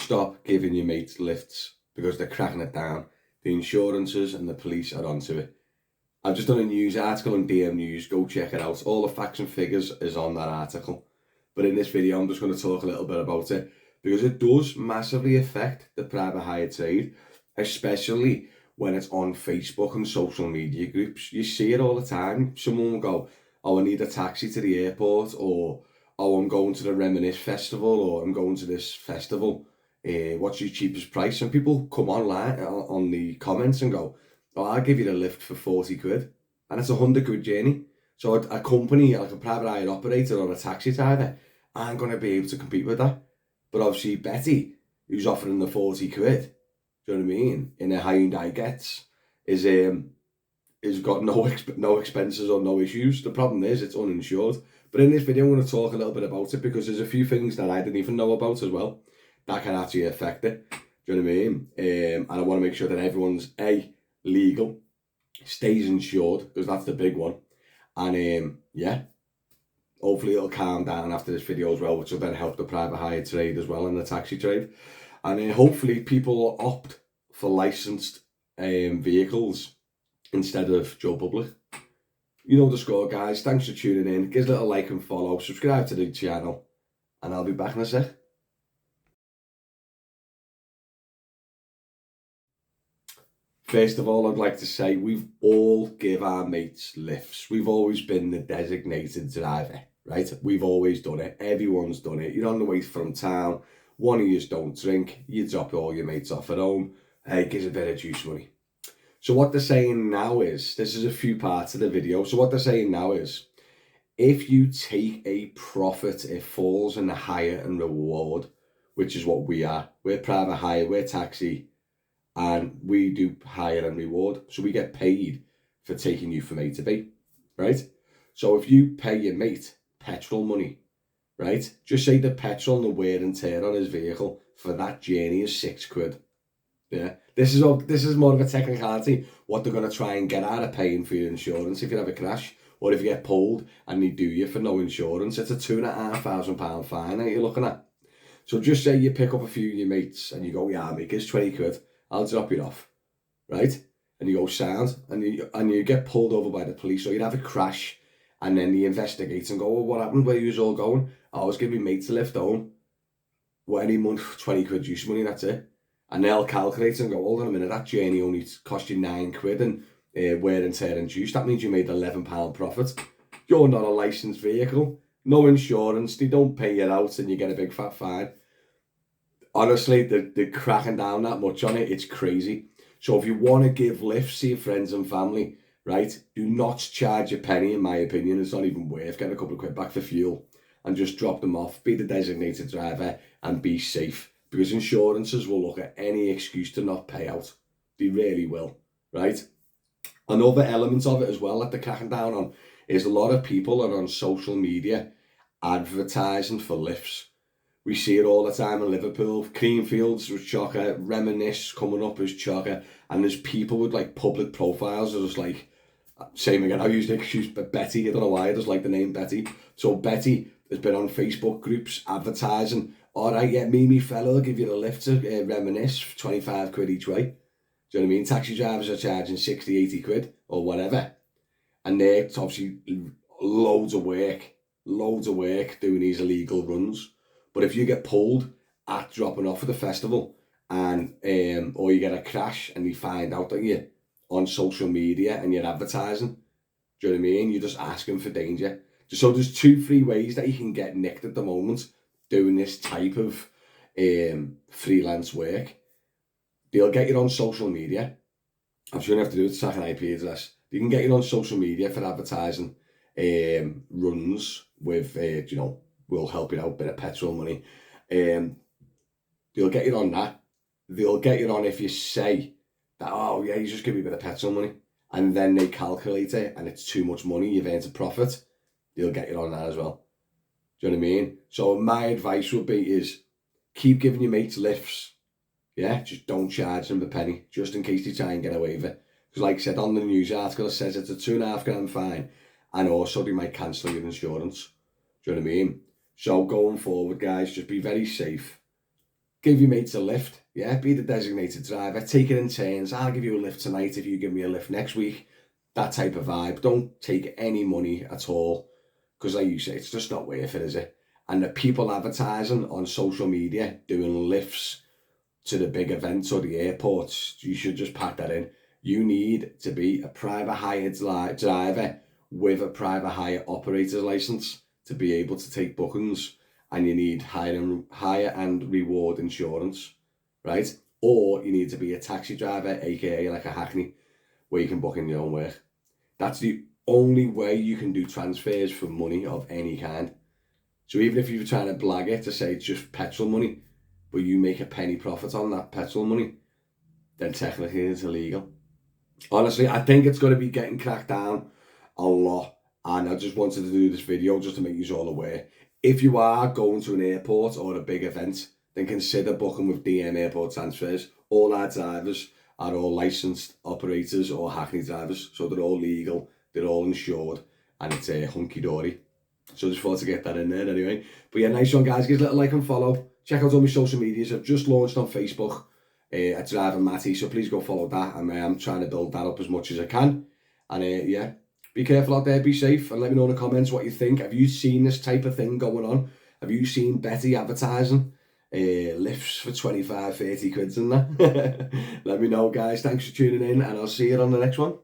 Stop giving your mates lifts because they're cracking it down. The insurances and the police are onto it. I've just done a news article on DM News, go check it out. All the facts and figures is on that article. But in this video, I'm just going to talk a little bit about it because it does massively affect the private hire trade, especially when it's on Facebook and social media groups. You see it all the time. Someone will go, oh, I need a taxi to the airport, or oh, I'm going to the Reminisce Festival, or I'm going to this festival. What's your cheapest price? And people come online on the comments and go, oh, I'll give you the lift for 40 quid. And it's £100 journey. So a company, like a private hire operator or a taxi driver, aren't going to be able to compete with that. But obviously Betty, who's offering the 40 quid, do you know what I mean, in a Hyundai Getz, is got no expenses or no issues. The problem is it's uninsured. But in this video, I'm going to talk a little bit about it because there's a few things that I didn't even know about as well that can actually affect it. Do you know what I mean? And I want to make sure that everyone's legal, stays insured, because that's the big one. And yeah, hopefully it'll calm down after this video as well, which will then help the private hire trade as well and the taxi trade. And hopefully people opt for licensed vehicles instead of Joe Public. You know the score, guys. Thanks for tuning in. Give us a little like and follow. Subscribe to the channel. And I'll be back in a sec. First of all, I'd like to say we've all give our mates lifts. We've always been the designated driver, right? We've always done it. Everyone's done it. You're on the way from town. One of you don't drink. You drop all your mates off at home. Hey, gives a bit of juice money. So what they're saying now is, this is a few parts of the video. So what they're saying now is, if you take a profit, it falls in the hire and reward, which is what we are. We're private hire, we're taxi, and we do hire and reward. So we get paid for taking you from A to B, right? So if you pay your mate petrol money, right? Just say the petrol and the wear and tear on his vehicle for that journey is £6. Yeah, this is more of a technicality, what they're going to try and get out of paying for your insurance if you have a crash, or if you get pulled and they do you for no insurance. It's a £2,500 fine that you're looking at. So just say you pick up a few of your mates and you go, yeah, mate, it's 20 quid, I'll drop you off, right? And you go sound, and you get pulled over by the police, or you'd have a crash, and then they investigate and go, well, what happened, where you was all going? I was giving my mates a lift home. Well, any month, 20 quid juice money, that's it. And they'll calculate and go, hold on a minute, that journey only cost you 9 quid and wear and tear and juice. That means you made £11 profit. You're not a licensed vehicle, no insurance, they don't pay you out and you get a big fat fine. Honestly, they're cracking down that much on it, it's crazy. So if you want to give lifts to your friends and family, right, do not charge a penny, in my opinion. It's not even worth getting a couple of quid back for fuel, and just drop them off. Be the designated driver and be safe, because insurances will look at any excuse to not pay out. They really will, right? Another element of it as well that they're cracking down on is a lot of people are on social media advertising for lifts. We see it all the time in Liverpool. Creamfields was chocker, Reminisce coming up as chocker, and there's people with like public profiles that are just like, same again, I use the excuse, but Betty, I don't know why I just like the name Betty. So Betty has been on Facebook groups advertising, all right, yeah, me fella will give you the lift to Reminisce for 25 quid each way. Do you know what I mean? Taxi drivers are charging 60, 80 quid or whatever. And they're obviously loads of work doing these illegal runs. But if you get pulled at dropping off at the festival, and or you get a crash and you find out that you're on social media and you're advertising, do you know what I mean? You're just asking for danger. So there's 2-3 ways that you can get nicked at the moment doing this type of freelance work. They'll get you on social media. I'm sure you have to do it to track an IP address. They can get you on social media for advertising runs with, you know, we'll help you out, bit of petrol money. They'll get you on that. They'll get you on if you say that, oh yeah, you just give me a bit of petrol money, and then they calculate it and it's too much money, you've earned a profit, they'll get you on that as well. Do you know what I mean? So my advice would be is keep giving your mates lifts. Yeah, just don't charge them a penny, just in case they try and get away with it. Because like I said on the news article, it says it's a £2,500 fine, and also they might cancel your insurance. Do you know what I mean? So going forward, guys, just be very safe. Give your mates a lift, yeah, be the designated driver, take it in turns. I'll give you a lift tonight if you give me a lift next week. That type of vibe. Don't take any money at all, because like you say, it's just not worth it, is it? And the people advertising on social media doing lifts to the big events or the airports, you should just pack that in. You need to be a private hire driver with a private hire operator's license to be able to take bookings, and you need hire and reward insurance, right? Or you need to be a taxi driver, aka like a hackney, where you can book in your own work. That's the only way you can do transfers for money of any kind. So even if you're trying to blag it to say it's just petrol money, but you make a penny profit on that petrol money, then technically it's illegal. Honestly, I think it's going to be getting cracked down a lot, and I just wanted to do this video just to make you all aware. If you are going to an airport or a big event, then consider booking with DM Airport Transfers. All our drivers are all licensed operators or hackney drivers, so they're all legal, they're all insured, and it's a hunky-dory. So just thought to get that in there anyway. But yeah, nice one, guys. Give us a little like and follow. Check out all my social medias. I've just launched on Facebook at Driving Matty, so please go follow that. I'm trying to build that up as much as I can. And yeah, be careful out there, be safe, and let me know in the comments what you think. Have you seen this type of thing going on? Have you seen Betty advertising lifts for 25, 30 quid and that? Let me know, guys. Thanks for tuning in, and I'll see you on the next one.